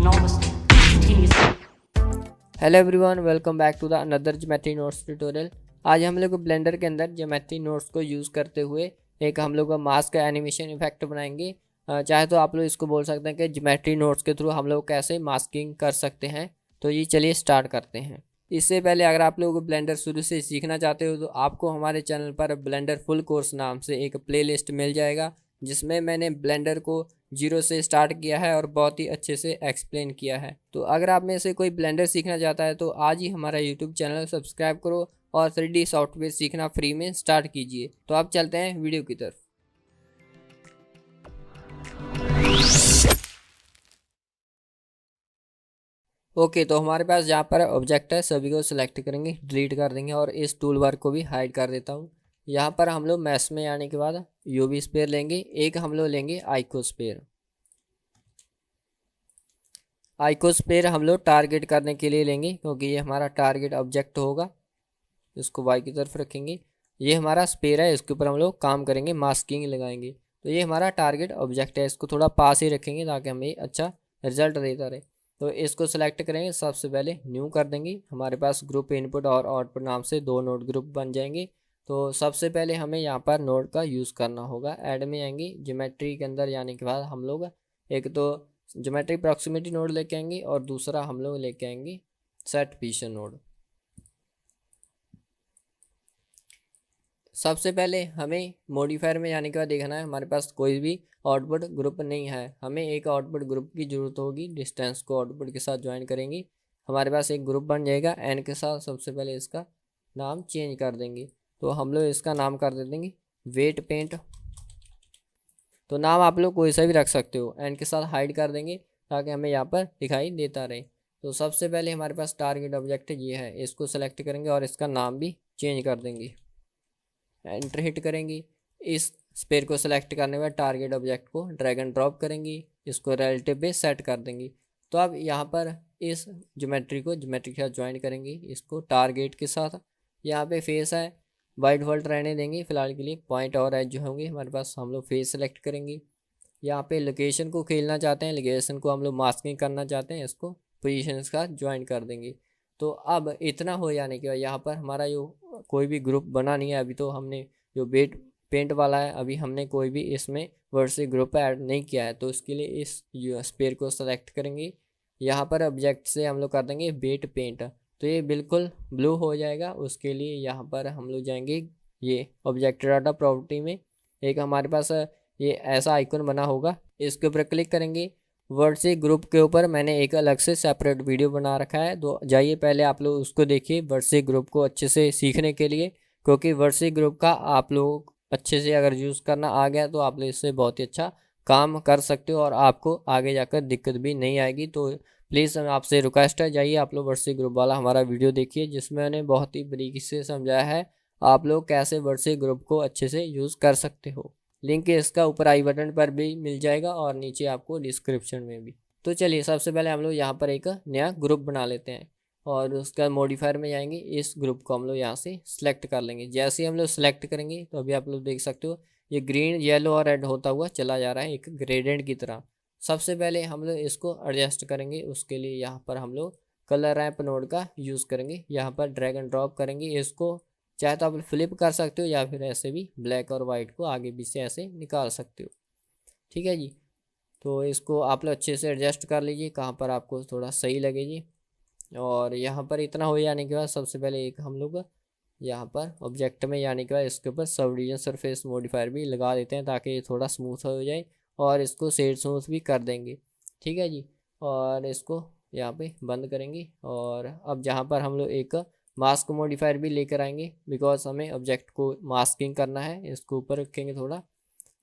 enormously. Continuously. Hello everyone, welcome back to the another geometry notes tutorial. आज हम लोग blender के अंदर ज्योमेट्री नोट्स को यूज़ करते हुए एक हम लोग मास्क एनिमेशन इफेक्ट बनाएंगे। चाहे तो आप लोग इसको बोल सकते हैं कि ज्योमेट्री नोट्स के थ्रू हम लोग कैसे मास्किंग कर सकते हैं। तो ये चलिए स्टार्ट करते हैं। इससे पहले अगर आप लोग ब्लेंडर शुरू से सीखना चाहते हो तो आपको हमारे चैनल पर ब्लेंडर फुल कोर्स नाम से एक प्लेलिस्ट मिल जाएगा, जिसमें मैंने ब्लेंडर को जीरो से स्टार्ट किया है और बहुत ही अच्छे से एक्सप्लेन किया है। तो अगर आप में से कोई ब्लेंडर सीखना चाहता है तो आज ही हमारा यूट्यूब चैनल सब्सक्राइब करो और 3D सॉफ्टवेयर सीखना फ्री में स्टार्ट कीजिए। तो आप चलते हैं वीडियो की तरफ। ओके, तो हमारे पास जहाँ पर ऑब्जेक्ट है सभी को सिलेक्ट करेंगे, डिलीट कर देंगे और इस टूल बार को भी हाइड कर देता हूँ। यहाँ पर हम लोग मैश में आने के बाद यूवी स्पेयर लेंगे, एक हम लोग लेंगे आइकोस्पेयर। आइकोस्पेयर हम लोग टारगेट करने के लिए लेंगे क्योंकि ये हमारा टारगेट ऑब्जेक्ट होगा। इसको वाई की तरफ रखेंगे। ये हमारा स्पेयर है, इसके ऊपर हम लोग काम करेंगे, मास्किंग लगाएंगे। तो ये हमारा टारगेट ऑब्जेक्ट है, इसको थोड़ा पास ही रखेंगे ताकि हमें अच्छा रिजल्ट देता रहे। तो इसको सेलेक्ट करेंगे, सबसे पहले न्यू कर देंगे। हमारे पास ग्रुप इनपुट और आउटपुट नाम से दो नोड ग्रुप बन जाएंगे। तो सबसे पहले हमें यहाँ पर नोड का यूज़ करना होगा। ऐड में आएंगे, ज्योमेट्री के अंदर जाने के बाद हम लोग एक तो ज्योमेट्री प्रॉक्सिमिटी नोड लेके आएंगे और दूसरा हम लोग लेके आएंगे सेट पोजीशन नोड। सबसे पहले हमें मॉडिफायर में जाने के बाद देखना है हमारे पास कोई भी आउटपुट ग्रुप नहीं है। हमें एक आउटपुट ग्रुप की ज़रूरत होगी। डिस्टेंस को आउटपुट के साथ ज्वाइन करेंगे, हमारे पास एक ग्रुप बन जाएगा एन के साथ। सबसे पहले इसका नाम चेंज कर देंगे, तो हम लोग इसका नाम कर दे देंगे वेट पेंट। तो नाम आप लोग कोई सा भी रख सकते हो, एन के साथ हाइड कर देंगे ताकि हमें यहाँ पर दिखाई देता रहे। तो सबसे पहले हमारे पास टारगेट ऑब्जेक्ट ये है, इसको सेलेक्ट करेंगे और इसका नाम भी चेंज कर देंगे। एंटर हिट करेंगे। इस स्पेयर को सेलेक्ट करने के बाद टारगेट ऑब्जेक्ट को ड्रैग एंड ड्रॉप करेंगे, इसको रिलेटिव पे सेट कर देंगे। तो अब यहाँ पर इस ज्योमेट्री को ज्योमेट्री के साथ ज्वाइन करेंगे, इसको टारगेट के साथ। यहाँ पे फेस है, बाय डिफ़ॉल्ट रहने देंगे फिलहाल के लिए। पॉइंट और एज जो होंगे हमारे पास, हम लोग फेस सेलेक्ट करेंगे। यहाँ पे लोकेशन को खेलना चाहते हैं, लोकेशन को हम लोग मास्किंग करना चाहते हैं, इसको पोजीशन के साथ ज्वाइन कर देंगे। तो अब इतना हो जाने के बाद यहाँ पर हमारा जो कोई भी ग्रुप बना नहीं है अभी, तो हमने जो वेट पेंट वाला है अभी हमने कोई भी इसमें वर्ड से ग्रुप ऐड नहीं किया है। तो इसके लिए इस स्पेयर को सेलेक्ट करेंगे, यहाँ पर ऑब्जेक्ट से हम लोग कर देंगे वेट पेंट। तो ये बिल्कुल ब्लू हो जाएगा। उसके लिए यहाँ पर हम लोग जाएंगे, ये ऑब्जेक्ट डाटा प्रॉपर्टी में एक हमारे पास ये ऐसा आइकन बना होगा, इसके ऊपर क्लिक करेंगे। वर्ड से ग्रुप के ऊपर मैंने एक अलग से सेपरेट वीडियो बना रखा है, तो जाइए पहले आप लोग उसको देखिए वर्ड से ग्रुप को अच्छे से सीखने के लिए। क्योंकि वर्ड से ग्रुप का आप लोग अच्छे से अगर यूज़ करना आ गया तो आप लोग इससे बहुत ही अच्छा काम कर सकते हो और आपको आगे जाकर दिक्कत भी नहीं आएगी। तो प्लीज़ आपसे रिक्वेस्ट है, जाइए आप लोग वर्ड से ग्रुप वाला हमारा वीडियो देखिए, जिसमें मैंने बहुत ही बारीकी से समझाया है आप लोग कैसे वर्ड से ग्रुप को अच्छे से यूज़ कर सकते हो। लिंक इसका ऊपर आई बटन पर भी मिल जाएगा और नीचे आपको डिस्क्रिप्शन में भी। तो चलिए सबसे पहले हम लोग यहाँ पर एक नया ग्रुप बना लेते हैं और उसका मॉडिफायर में जाएंगे। इस ग्रुप को हम लोग यहाँ से सिलेक्ट कर लेंगे। जैसे ही हम लोग सिलेक्ट करेंगे तो अभी आप लोग देख सकते हो ये ग्रीन येलो और रेड होता हुआ चला जा रहा है एक ग्रेडियंट की तरह। सबसे पहले हम लोग इसको एडजस्ट करेंगे, उसके लिए यहाँ पर हम लोग कलर रैंप नोड का यूज़ करेंगे। यहाँ पर ड्रैग एंड ड्रॉप करेंगे, इसको चाहे तो आप फ्लिप कर सकते हो या फिर ऐसे भी ब्लैक और वाइट को आगे भी से ऐसे निकाल सकते हो। ठीक है जी। तो इसको आप लोग अच्छे से एडजस्ट कर लीजिए कहाँ पर आपको थोड़ा सही लगे जी। और यहाँ पर इतना हो जाने के बाद सबसे पहले एक हम लोग यहाँ पर ऑब्जेक्ट में जाने के बाद इसके ऊपर सब डिवीजन सरफेस मॉडिफायर भी लगा देते हैं ताकि ये थोड़ा स्मूथ हो जाए और इसको शेड स्मूथ भी कर देंगे। ठीक है जी। और इसको यहाँ पे बंद करेंगे और अब जहाँ पर हम लोग एक मास्क मॉडिफायर भी लेकर आएंगे, बिकॉज हमें ऑब्जेक्ट को मास्किंग करना है। इसको ऊपर रखेंगे थोड़ा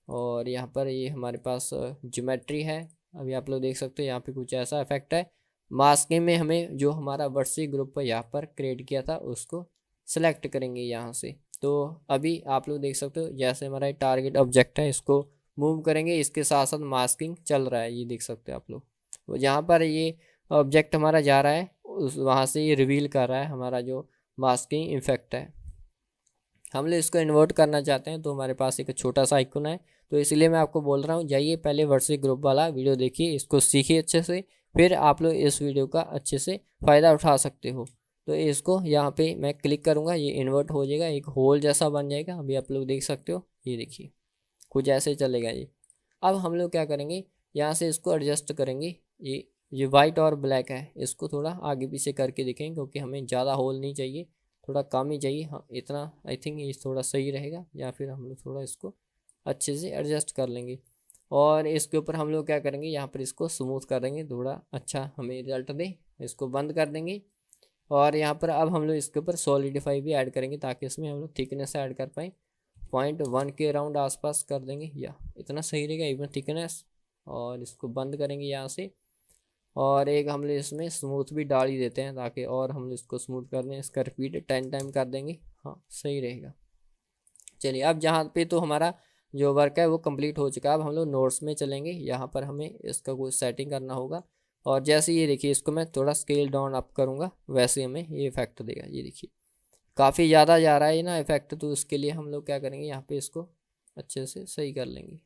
और यहाँ पर ये हमारे पास ज्योमेट्री है। अभी आप लोग देख सकते हो यहाँ पे कुछ ऐसा इफेक्ट है। मास्किंग में हमें जो हमारा वर्सी ग्रुप यहाँ पर क्रिएट किया था उसको सेलेक्ट करेंगे यहाँ से। तो अभी आप लोग देख सकते हो जैसे हमारा टारगेट ऑब्जेक्ट है, इसको मूव करेंगे, इसके साथ साथ मास्किंग चल रहा है, ये देख सकते हो आप लोग। जहाँ पर ये ऑब्जेक्ट हमारा जा रहा है उस वहाँ से ये रिवील कर रहा है हमारा जो मास्किंग इफेक्ट है। हम लोग इसको इन्वर्ट करना चाहते हैं तो हमारे पास एक छोटा सा आइकन है, तो इसलिए मैं आपको बोल रहा हूँ जाइए पहले वर्सी ग्रुप वाला वीडियो देखिए, इसको सीखिए अच्छे से, फिर आप लोग इस वीडियो का अच्छे से फ़ायदा उठा सकते हो। तो इसको यहाँ पे मैं क्लिक करूँगा, ये इन्वर्ट हो जाएगा, एक होल जैसा बन जाएगा। अभी आप लोग देख सकते हो, ये देखिए कुछ ऐसे चलेगा ये। अब हम लोग क्या करेंगे, यहाँ से इसको एडजस्ट करेंगे। ये वाइट और ब्लैक है, इसको थोड़ा आगे पीछे करके देखेंगे, क्योंकि हमें ज़्यादा होल नहीं चाहिए, थोड़ा कम ही चाहिए। हाँ इतना आई थिंक ये थोड़ा सही रहेगा, या फिर हम लोग थोड़ा इसको अच्छे से एडजस्ट कर लेंगे। और इसके ऊपर हम लोग क्या करेंगे, यहाँ पर इसको स्मूथ कर देंगे, थोड़ा अच्छा हमें रिजल्ट दे। इसको बंद कर देंगे। और यहाँ पर अब हम लोग इसके ऊपर सॉलिडिफाई भी ऐड करेंगे, ताकि इसमें हम लोग थिकनेस ऐड कर पाएँ। 0.1 के अराउंड आसपास कर देंगे, या इतना सही रहेगा इवन थिकनेस। और इसको बंद करेंगे यहाँ से। और एक हम लोग इसमें स्मूथ भी डाल ही देते हैं, ताकि और हम लोग इसको स्मूथ कर दें। इसका रिपीट 10 टाइम कर देंगे, हाँ सही रहेगा। चलिए, अब जहाँ पे तो हमारा जो वर्क है वो कंप्लीट हो चुका है। अब हम लोग नोट्स में चलेंगे, यहाँ पर हमें इसका कुछ सेटिंग करना होगा। और जैसे ये देखिए, इसको मैं थोड़ा स्केल डाउन अप करूँगा, वैसे हमें ये इफेक्ट देगा। ये देखिए काफ़ी ज़्यादा जा रहा है ना इफेक्ट, तो उसके लिए हम लोग क्या करेंगे, यहाँ पे इसको अच्छे से सही कर लेंगे।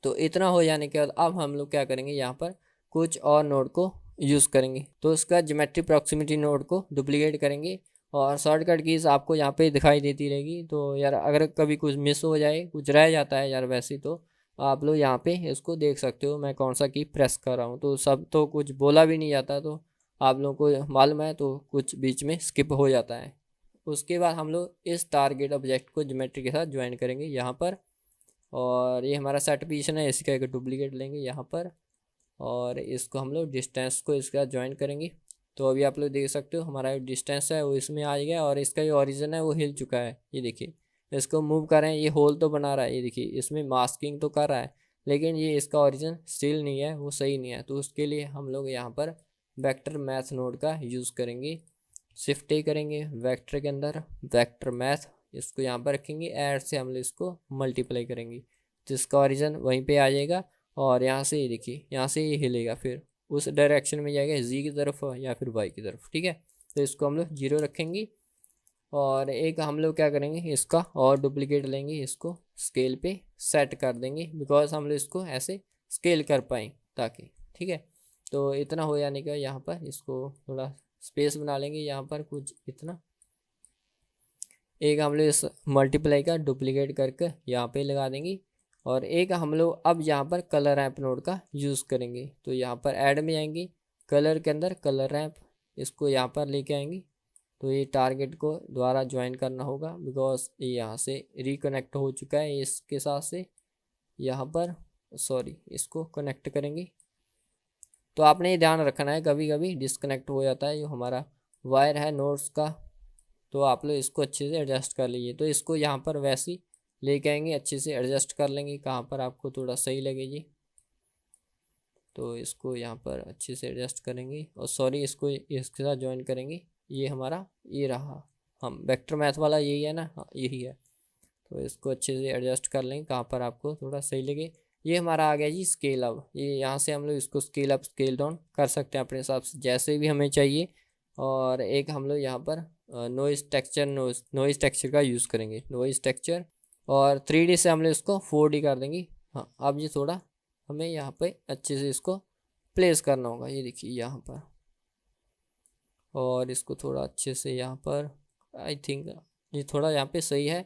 तो इतना हो जाने के बाद अब हम लोग क्या करेंगे, यहाँ पर कुछ और नोड को यूज़ करेंगे। तो उसका ज्योमेट्री प्रॉक्सिमिटी नोड को डुप्लीकेट करेंगे। और शॉर्टकट कीज़ आपको यहाँ पे दिखाई देती रहेगी। तो यार अगर कभी कुछ मिस हो जाए, कुछ रह जाता है यार वैसे, तो आप लोग यहाँ पे इसको देख सकते हो मैं कौन सा की प्रेस कर रहा हूँ। तो सब तो कुछ बोला भी नहीं जाता, तो आप लोगों को मालूम है, तो कुछ बीच में स्किप हो जाता है। उसके बाद हम लोग इस टारगेट ऑब्जेक्ट को ज्योमेट्री के साथ ज्वाइन करेंगे यहाँ पर। और ये हमारा सेट पोजीशन है, इसका एक डुप्लीकेट लेंगे यहाँ पर। और इसको हम लोग डिस्टेंस को इसके साथ ज्वाइन करेंगे। तो अभी आप लोग देख सकते हो हमारा डिस्टेंस है वो इसमें आ गया, और इसका जो ओरिजिन है वो हिल चुका है। ये देखिए, इसको मूव कर रहे हैं, ये होल तो बना रहा है, ये देखिए इसमें मास्किंग तो कर रहा है, लेकिन ये इसका ओरिजिन स्टिल नहीं है, वो सही नहीं है। तो उसके लिए हम लोग यहाँ पर वेक्टर मैथ नोड का यूज़ करेंगे। शिफ्ट ए करेंगे वेक्टर के अंदर, वेक्टर मैथ, इसको यहाँ पर रखेंगे। ऐड से हम लोग इसको मल्टीप्लाई करेंगे, तो इसका ओरिजिन वहीं पे आ जाएगा। और यहाँ से ये देखिए, यहाँ से ये हिलेगा, फिर उस डायरेक्शन में जाएगा, जी की तरफ या फिर वाई की तरफ, ठीक है। तो इसको हम लोग 0 रखेंगे। और एक हम लोग क्या करेंगे, इसका और डुप्लीकेट लेंगे, इसको स्केल पे सेट कर देंगे, बिकॉज हम लोग इसको ऐसे स्केल कर पाएँ ताकि, ठीक है। तो इतना हो जाने का यहाँ पर इसको थोड़ा स्पेस बना लेंगे, यहाँ पर कुछ इतना। एक हम लोग इस मल्टीप्लाई का डुप्लीकेट करके यहाँ पे लगा देंगे। और एक हम लोग अब यहाँ पर कलर रैंप नोड का यूज़ करेंगे। तो यहाँ पर ऐड में आएंगे, कलर के अंदर कलर रैंप, इसको यहाँ पर लेके आएंगे। तो ये टारगेट को दोबारा ज्वाइन करना होगा, बिकॉज ये यहाँ से रिकनेक्ट हो चुका है इसके साथ से। यहाँ पर सॉरी, इसको कनेक्ट करेंगे। तो आपने ये ध्यान रखना है, कभी कभी डिस्कनेक्ट हो जाता है जो हमारा वायर है नोड्स का। तो आप लोग इसको अच्छे से एडजस्ट कर लीजिए। तो इसको यहाँ पर वैसे ही लेके आएंगे, अच्छे से एडजस्ट कर लेंगे कहाँ पर आपको थोड़ा सही लगे जी। तो इसको यहाँ पर अच्छे से एडजस्ट करेंगे, और सॉरी इसको इसके साथ ज्वाइन करेंगे। ये हमारा ये रहा, हम वेक्टर मैथ वाला यही है ना, हाँ यही है। तो इसको अच्छे से एडजस्ट कर लेंगे कहाँ पर आपको थोड़ा सही लगे। ये हमारा आ गया जी स्केल अप। ये यहाँ से हम लोग इसको स्केल अप स्केल डाउन कर सकते हैं अपने हिसाब से, जैसे भी हमें चाहिए। और एक हम लोग यहाँ पर नॉइज़ टेक्सचर का यूज़ करेंगे, नॉइज़ टेक्सचर। और 3D से हम लोग इसको 4D कर देंगे। हाँ अब ये थोड़ा हमें यहाँ पे अच्छे से इसको प्लेस करना होगा, ये देखिए यहाँ पर। और इसको थोड़ा अच्छे से यहाँ पर, आई थिंक ये थोड़ा यहाँ पे सही है।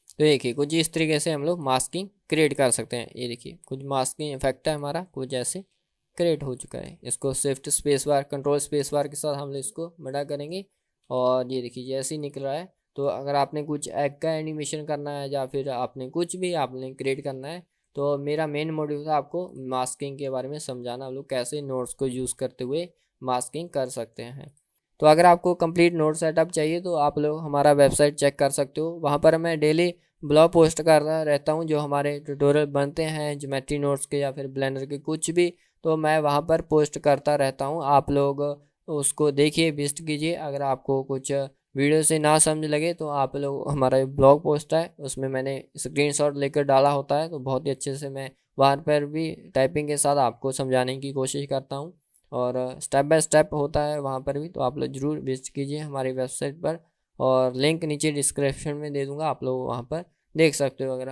तो देखिए कुछ इस तरीके से हम लोग मास्किंग क्रिएट कर सकते हैं। ये देखिए कुछ मास्किंग इफेक्ट है हमारा, कुछ ऐसे क्रिएट हो चुका है। इसको shift space bar, control space bar के साथ हम लोग इसको बड़ा करेंगे। और ये देखिए जैसे ही निकल रहा है। तो अगर आपने कुछ एग का एनिमेशन करना है, या फिर आपने कुछ भी आपने क्रिएट करना है, तो मेरा मेन मोटिव था आपको मास्किंग के बारे में समझाना, हम लोग कैसे नोट्स को यूज़ करते हुए मास्किंग कर सकते हैं। तो अगर आपको कंप्लीट नोट सेटअप चाहिए, तो आप लोग हमारा वेबसाइट चेक कर सकते हो। वहाँ पर मैं डेली ब्लॉग पोस्ट करता रहता हूँ, जो हमारे ट्यूटोरियल बनते हैं ज्योमेट्री नोट्स के या फिर ब्लेंडर के कुछ भी, तो मैं वहाँ पर पोस्ट करता रहता हूँ। आप लोग उसको देखिए, विजिट कीजिए। अगर आपको कुछ वीडियो से ना समझ लगे, तो आप लोग हमारा ब्लॉग पोस्ट है, उसमें मैंने स्क्रीनशॉट लेकर डाला होता है। तो बहुत ही अच्छे से मैं वहाँ पर भी टाइपिंग के साथ आपको समझाने की कोशिश करता हूँ, और स्टेप बाय स्टेप होता है वहाँ पर भी। तो आप लोग ज़रूर विजिट कीजिए हमारी वेबसाइट पर, और लिंक नीचे डिस्क्रिप्शन में दे दूँगा, आप लोग वहाँ पर देख सकते हो। अगर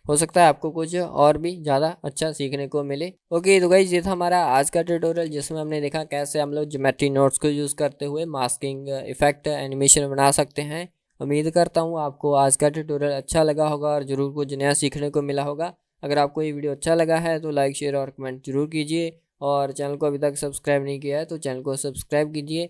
हो सकता है आपको कुछ और भी ज़्यादा अच्छा सीखने को मिले। ओके तो गाइस, ये था हमारा आज का ट्यूटोरियल जिसमें हमने देखा कैसे हम लोग ज्योमेट्री नोट्स को यूज़ करते हुए मास्किंग इफेक्ट एनिमेशन बना सकते हैं। उम्मीद करता हूँ आपको आज का ट्यूटोरियल अच्छा लगा होगा और ज़रूर कुछ नया सीखने को मिला होगा। अगर आपको ये वीडियो अच्छा लगा है तो लाइक शेयर और कमेंट जरूर कीजिए, और चैनल को अभी तक सब्सक्राइब नहीं किया है तो चैनल को सब्सक्राइब कीजिए